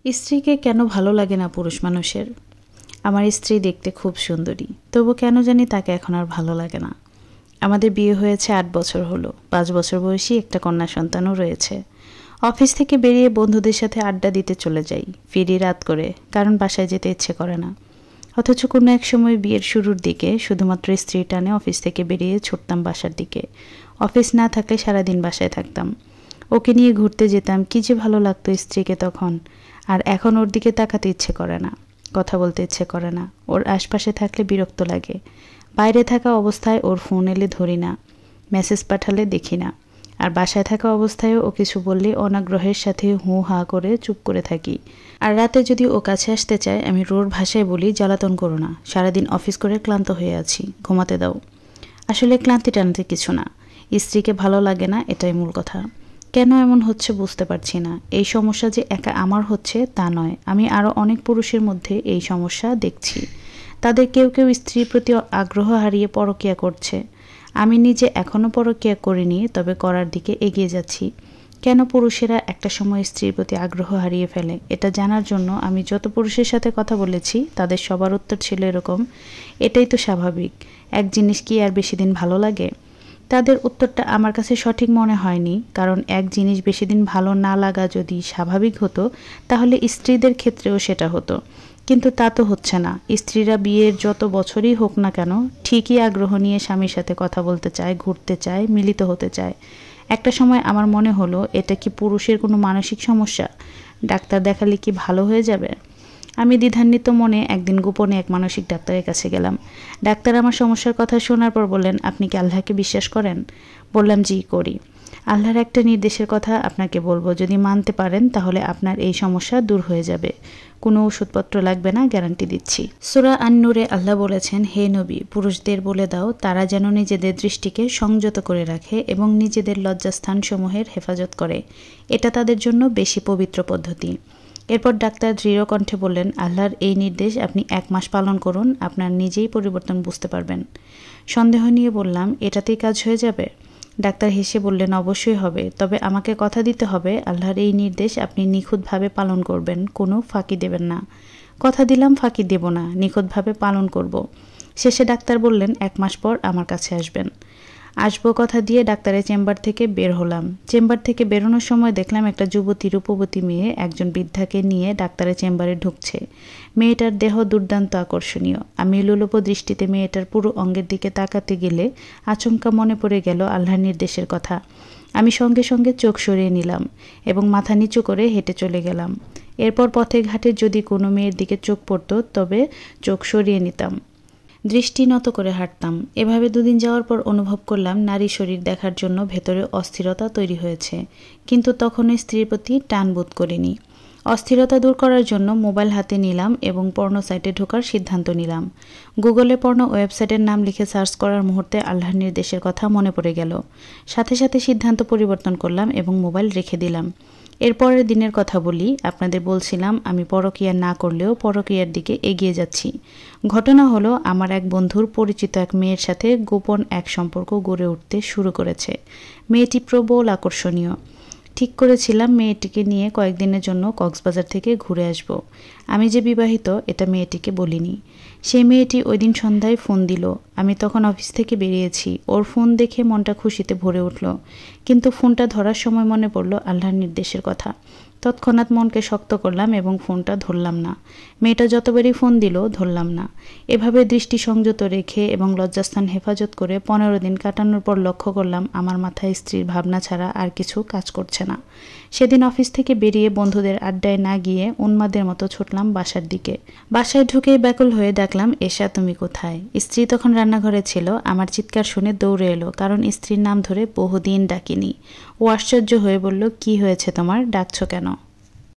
স্ত্রীকে কেন ভালো লাগে না পুরুষ মানুষের? আমার স্ত্রী দেখতে খুব সুন্দরী, তবু কেন জানি তাকে এখন আর ভালো লাগে না। আমাদের বিয়ে হয়েছে ৮ বছর হলো। ৫ বছর বয়সী একটা কন্যা সন্তানও রয়েছে। অফিস থেকে বেরিয়ে বন্ধুদের সাথে আড্ডা দিতে চলে যাই, ফিরি রাত করে, কারণ বাসায় যেতে ইচ্ছে করে না। অথচ কোনো এক সময় বিয়ের শুরুর দিকে শুধুমাত্র স্ত্রী টানে অফিস থেকে বেরিয়ে ছুটতাম বাসার দিকে। অফিস না থাকলে সারাদিন বাসায় থাকতাম, ওকে নিয়ে ঘুরতে যেতাম। কী যে ভালো লাগতো স্ত্রীকে তখন। আর এখন ওর দিকে তাকাতে ইচ্ছে করে না, কথা বলতে ইচ্ছে করে না। ওর আশপাশে থাকলে বিরক্ত লাগে। বাইরে থাকা অবস্থায় ওর ফোন এলে ধরি না, মেসেজ পাঠালে দেখি না। আর বাসায় থাকা অবস্থায়ও ও কিছু বললে অনাগ্রহের সাথে হু হা করে চুপ করে থাকি। আর রাতে যদি ও কাছে আসতে চায়, আমি রোর ভাষায় বলি, জ্বালাতন করো না, সারাদিন অফিস করে ক্লান্ত হয়ে আছি, ঘুমাতে দাও। আসলে ক্লান্তি টানতে কিছু না, স্ত্রীকে ভালো লাগে না, এটাই মূল কথা। কেন এমন হচ্ছে বুঝতে পারছি না। এই সমস্যা যে একা আমার হচ্ছে তা নয়, আমি আরও অনেক পুরুষের মধ্যে এই সমস্যা দেখছি। তাদের কেউ কেউ স্ত্রীর প্রতি আগ্রহ হারিয়ে পরকীয়া করছে। আমি নিজে এখনও পরকীয়া করিনি, তবে করার দিকে এগিয়ে যাচ্ছি। কেন পুরুষেরা একটা সময় স্ত্রীর প্রতি আগ্রহ হারিয়ে ফেলে, এটা জানার জন্য আমি যত পুরুষের সাথে কথা বলেছি, তাদের সবার উত্তর ছিল এরকম: এটাই তো স্বাভাবিক, এক জিনিস কি আর বেশি দিন ভালো লাগে? তাদের উত্তরটা আমার কাছে সঠিক মনে হয়নি, কারণ এক জিনিস বেশি দিন ভালো না লাগা যদি স্বাভাবিক হতো, তাহলে স্ত্রীদের ক্ষেত্রেও সেটা হতো। কিন্তু তা তো হচ্ছে না। স্ত্রীরা বিয়ের যত বছরই হোক না কেন, ঠিকই আগ্রহ নিয়ে স্বামীর সাথে কথা বলতে চায়, ঘুরতে চায়, মিলিত হতে চায়। একটা সময় আমার মনে হলো, এটা কি পুরুষের কোনো মানসিক সমস্যা? ডাক্তার দেখালে কি ভালো হয়ে যাবে? আমি দ্বিধান্বিত মনে একদিন গোপনে এক মানসিক ডাক্তারের কাছে গেলাম। ডাক্তার আমার সমস্যার কথা শোনার পর বললেন, আপনি কি আল্লাহকে বিশ্বাস করেন? বললাম, জি করি। আল্লাহর একটা নির্দেশের কথা আপনাকে বলবো, যদি মানতে পারেন তাহলে আপনার এই সমস্যা দূর হয়ে যাবে। কোনো ওষুধপত্র লাগবে না, গ্যারান্টি দিচ্ছি। সূরা আন-নূরে আল্লাহ বলেছেন, হে নবী, পুরুষদের বলে দাও তারা যেন নিজেদের দৃষ্টিকে সংযত করে রাখে এবং নিজেদের লজ্জাস্থানসমূহের হেফাজত করে। এটা তাদের জন্য বেশি পবিত্র পদ্ধতি। এরপর ডাক্তার দৃঢ় কণ্ঠে বললেন, আল্লাহর এই নির্দেশ আপনি 1 মাস পালন করুন, আপনার নিজেই পরিবর্তন বুঝতে পারবেন। সন্দেহ নিয়ে বললাম, এটাতেই কাজ হয়ে যাবে? ডাক্তার হেসে বললেন, অবশ্যই হবে, তবে আমাকে কথা দিতে হবে আল্লাহর এই নির্দেশ আপনি নিখুঁতভাবে পালন করবেন, কোনো ফাঁকি দেবেন না। কথা দিলাম, ফাঁকি দেব না, নিখুঁতভাবে পালন করব। শেষে ডাক্তার বললেন, 1 মাস পর আমার কাছে আসবেন। আসবো কথা দিয়ে ডাক্তারের চেম্বার থেকে বের হলাম। চেম্বার থেকে বেরোনোর সময় দেখলাম একটা যুবতী রূপবতী মেয়ে একজন বৃদ্ধাকে নিয়ে ডাক্তারের চেম্বারে ঢুকছে। মেয়েটার দেহ দুর্দান্ত আকর্ষণীয়। আমি লোলুপ দৃষ্টিতে মেয়েটার পুরো অঙ্গের দিকে তাকাতে গেলে আচমকা মনে পড়ে গেল আল্লাহর নির্দেশের কথা। আমি সঙ্গে সঙ্গে চোখ সরিয়ে নিলাম এবং মাথা নিচু করে হেঁটে চলে গেলাম। এরপর পথে ঘাটে যদি কোনো মেয়ের দিকে চোখ পড়তো, তবে চোখ সরিয়ে নিতাম, দৃষ্টি নত করে হাঁটতাম। এভাবে 2 দিন যাওয়ার পর অনুভব করলাম নারী শরীর দেখার জন্য ভেতরে অস্থিরতা তৈরি হয়েছে, কিন্তু তখনই স্ত্রীর প্রতি টান বোধ করিনি। অস্থিরতা দূর করার জন্য মোবাইল হাতে নিলাম এবং পর্নো সাইটে ঢোকার সিদ্ধান্ত নিলাম। গুগলে পর্নো ওয়েবসাইটের নাম লিখে সার্চ করার মুহূর্তে আল্লাহর নির্দেশের কথা মনে পড়ে গেল। সাথে সাথে সিদ্ধান্ত পরিবর্তন করলাম এবং মোবাইল রেখে দিলাম। এরপরের দিনের কথা বলি। আপনাদের বলছিলাম আমি পরকীয়া না করলেও পরকীয়ার দিকে এগিয়ে যাচ্ছি। ঘটনা হলো, আমার এক বন্ধুর পরিচিত এক মেয়ের সাথে গোপন এক সম্পর্ক গড়ে উঠতে শুরু করেছে। মেয়েটি প্রবল আকর্ষণীয়। ঠিক করেছিলাম মেয়েটিকে নিয়ে কয়েকদিনের জন্য কক্সবাজার থেকে ঘুরে আসব। আমি যে বিবাহিত এটা মেয়েটিকে বলিনি। সেই মেয়েটি ওই দিন সন্ধ্যায় ফোন দিল। আমি তখন অফিস থেকে বেরিয়েছি। ওর ফোন দেখে মনটা খুশিতে ভরে উঠল, কিন্তু ফোনটা ধরার সময় মনে পড়ল আল্লাহর নির্দেশের কথা। তৎক্ষণাৎ মনকে শক্ত করলাম এবং ফোনটা ধরলাম না। মেয়েটা যতবারই ফোন দিল, ধরলাম না। এভাবে দৃষ্টি সংযত রেখে এবং লজ্জাস্থান হেফাজত করে 15 দিন কাটানোর পর লক্ষ্য করলাম আমার মাথায় স্ত্রীর ভাবনা ছাড়া আর কিছু কাজ করছে না। সেদিন অফিস থেকে বেরিয়ে বন্ধুদের আড্ডায় না গিয়ে উন্মাদের মতো ছুটলাম বাসার দিকে। বাসায় ঢুকেই ব্যাকুল হয়ে ডাকলাম, এশা তুমি কোথায়? স্ত্রী তখন রান্নাঘরে ছিল। আমার চিৎকার শুনে দৌড়ে এলো, কারণ স্ত্রীর নাম ধরে বহুদিন ডাকিনি। ও আশ্চর্য হয়ে বলল, কি হয়েছে তোমার, ডাকছো কেন?